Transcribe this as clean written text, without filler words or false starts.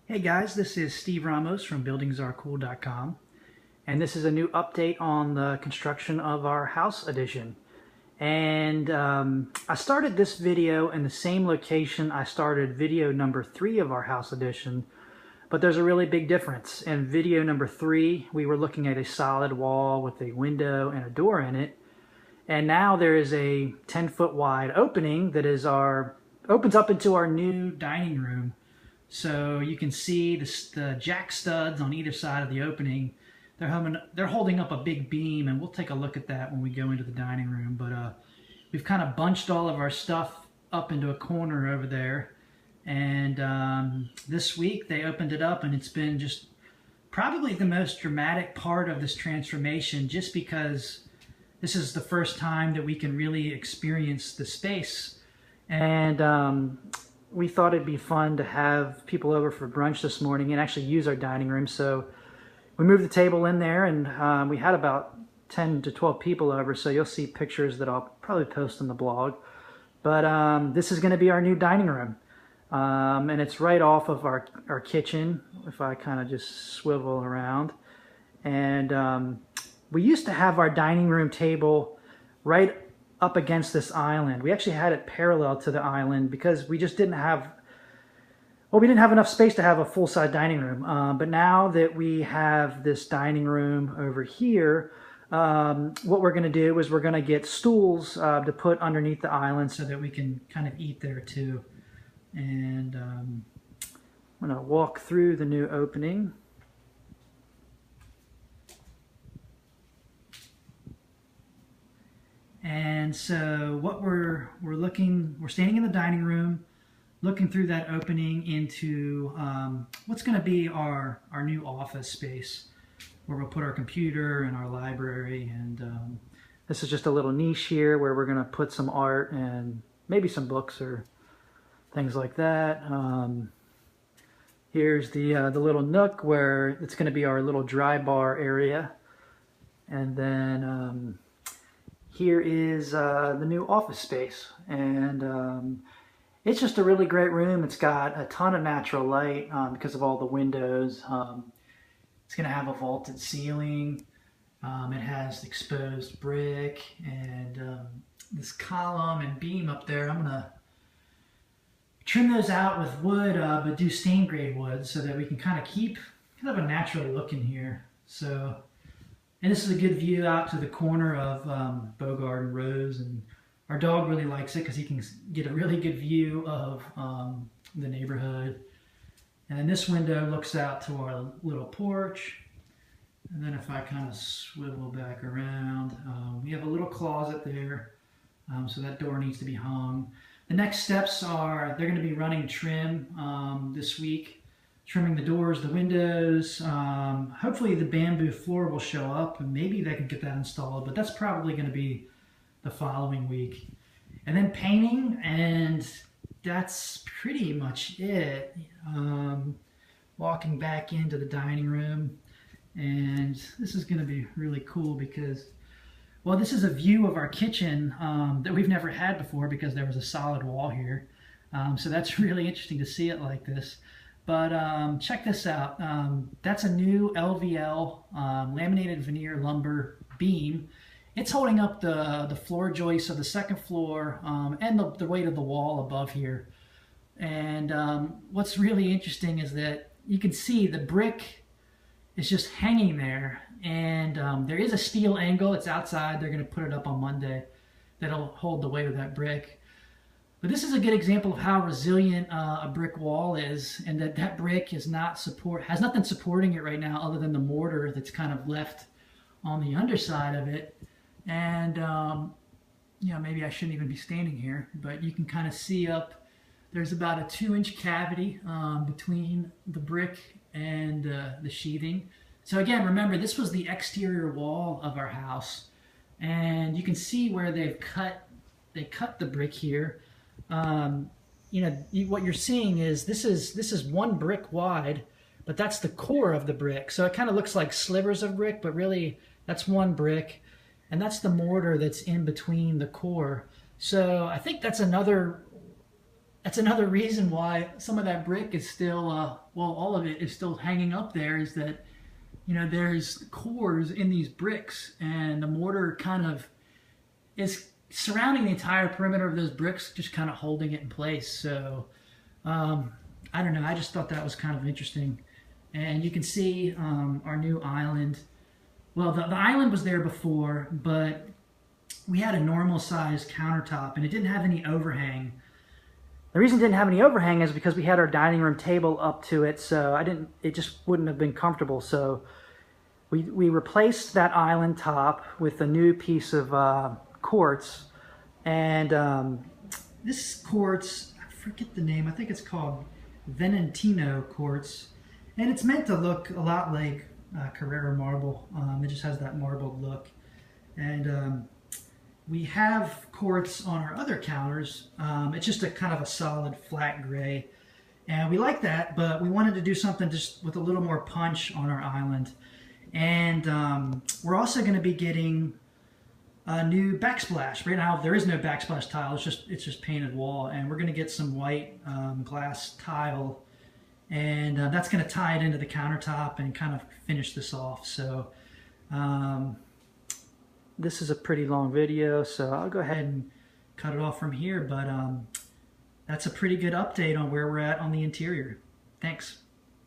Hey guys, this is Steve Ramos from buildingsarecool.com, and this is a new update on the construction of our house addition. And I started this video in the same location I started video number 3 of our house addition, but there's a really big difference. In video number 3, we were looking at a solid wall with a window and a door in it, and now there is a 10-foot wide opening that is opens up into our new dining room. So you can see the jack studs on either side of the opening. They're holding up a big beam, and we'll take a look at that when we go into the dining room. But we've kind of bunched all of our stuff up into a corner over there. And this week they opened it up, and it's been just probably the most dramatic part of this transformation, just because this is the first time that we can really experience the space. And we thought it'd be fun to have people over for brunch this morning and actually use our dining room. So we moved the table in there, and we had about 10 to 12 people over, so you'll see pictures that I'll probably post on the blog. But this is going to be our new dining room, and it's right off of our kitchen, if I kind of just swivel around. And we used to have our dining room table right up against this island. We actually had it parallel to the island because we just didn't have, well, we didn't have enough space to have a full-size dining room. But now that we have this dining room over here, what we're going to do is we're going to get stools to put underneath the island so that we can kind of eat there too. And I'm going to walk through the new opening. And so what we're standing in the dining room, looking through that opening into what's going to be our new office space, where we'll put our computer and our library. And this is just a little niche here where we're going to put some art and maybe some books or things like that. Here's the little nook where it's going to be our little dry bar area. And then here is the new office space, and it's just a really great room. It's got a ton of natural light because of all the windows. It's going to have a vaulted ceiling. It has exposed brick and this column and beam up there. I'm going to trim those out with wood, but do stained grade wood so that we can kind of keep kind of a natural look in here. And this is a good view out to the corner of Bogart and Rose, and our dog really likes it because he can get a really good view of the neighborhood. And this window looks out to our little porch. And then if I kind of swivel back around, we have a little closet there, so that door needs to be hung. The next steps are they're going to be running trim this week. Trimming the doors, the windows. Hopefully the bamboo floor will show up, and maybe they can get that installed, but that's probably going to be the following week. And then painting, and that's pretty much it. Walking back into the dining room, and this is going to be really cool because, well, this is a view of our kitchen that we've never had before because there was a solid wall here. So that's really interesting to see it like this. But check this out. That's a new LVL laminated veneer lumber beam. It's holding up the floor joists of the second floor and the weight of the wall above here. And what's really interesting is that you can see the brick is just hanging there. And there is a steel angle. It's outside. They're going to put it up on Monday. That'll hold the weight of that brick. But this is a good example of how resilient a brick wall is, and that brick has nothing supporting it right now other than the mortar that's kind of left on the underside of it. And you know, maybe I shouldn't even be standing here, but you can kind of see up. There's about a 2-inch cavity between the brick and the sheathing. So again, remember, this was the exterior wall of our house, and you can see where they cut the brick here. You know, what you're seeing is this is one brick wide, but that's the core of the brick. So it kind of looks like slivers of brick, but really that's one brick, and that's the mortar that's in between the core. So I think that's another that's another reason why some of that brick is still, well, all of it is still hanging up there, is that, you know, there's cores in these bricks, and the mortar kind of is surrounding the entire perimeter of those bricks, just kind of holding it in place. So, I don't know, I just thought that was kind of interesting. And you can see our new island. Well, the island was there before, but we had a normal size countertop and it didn't have any overhang. The reason it didn't have any overhang is because we had our dining room table up to it, so it just wouldn't have been comfortable. So we replaced that island top with a new piece of quartz. And this quartz, I forget the name, I think it's called Venetino quartz. And it's meant to look a lot like Carrara marble. It just has that marbled look. And we have quartz on our other counters. It's just a kind of a solid flat gray. And we like that, but we wanted to do something just with a little more punch on our island. And we're also going to be getting a new backsplash. Right now there is no backsplash tile, it's just painted wall. And we're going to get some white glass tile. And that's going to tie it into the countertop and kind of finish this off. So this is a pretty long video, so I'll go ahead and cut it off from here. But that's a pretty good update on where we're at on the interior. Thanks.